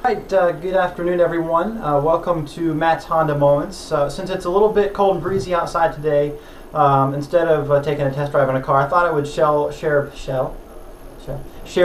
Right, good afternoon everyone. Welcome to Matt's Honda Moments. Since it's a little bit cold and breezy outside today, instead of taking a test drive in a car, I thought I would share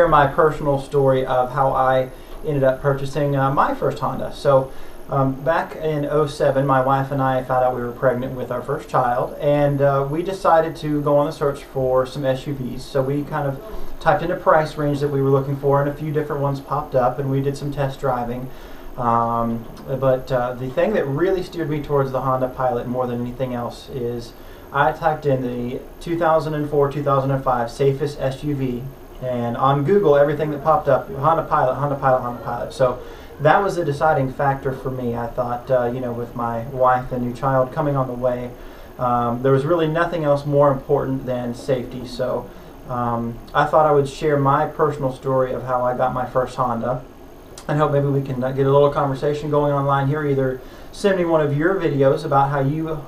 my personal story of how I ended up purchasing my first Honda. So back in '07, my wife and I found out we were pregnant with our first child, and we decided to go on the search for some SUVs. So we kind of typed in a price range that we were looking for, and a few different ones popped up, and we did some test driving. But the thing that really steered me towards the Honda Pilot more than anything else is I typed in the 2004-2005 safest SUV, and on Google everything that popped up, Honda Pilot, Honda Pilot, Honda Pilot. So that was the deciding factor for me. I thought, with my wife and new child coming on the way, there was really nothing else more important than safety. So I thought I would share my personal story of how I got my first Honda, and hope maybe we can get a little conversation going online here. Either send me one of your videos about how you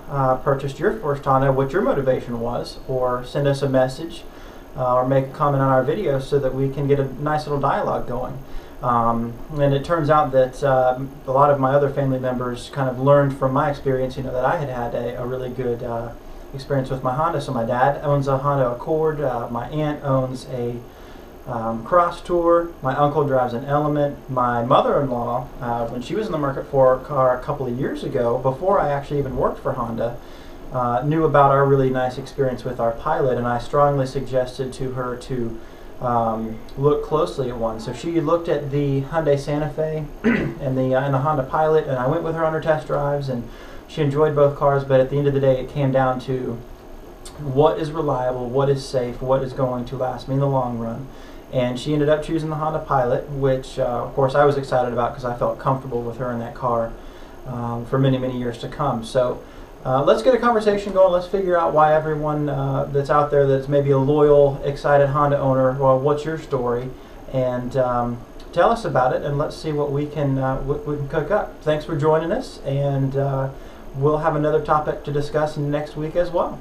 purchased your first Honda, what your motivation was, or send us a message or make a comment on our video so that we can get a nice little dialogue going. And it turns out that a lot of my other family members kind of learned from my experience, that I had a really good experience with my Honda. So my dad owns a Honda Accord, my aunt owns a Cross Tour, my uncle drives an Element, my mother-in-law, when she was in the market for a car a couple of years ago, before I actually even worked for Honda, knew about our really nice experience with our Pilot, and I strongly suggested to her to look closely at one. So she looked at the Hyundai Santa Fe and the Honda Pilot, and I went with her on her test drives, and she enjoyed both cars. But at the end of the day, it came down to what is reliable, what is safe, what is going to last me in the long run. And she ended up choosing the Honda Pilot, which of course I was excited about because I felt comfortable with her in that car for many, many years to come. So let's get a conversation going. Let's figure out why everyone that's out there that's maybe a loyal, excited Honda owner, well, what's your story? And tell us about it, and let's see what we can cook up. Thanks for joining us, and we'll have another topic to discuss next week as well.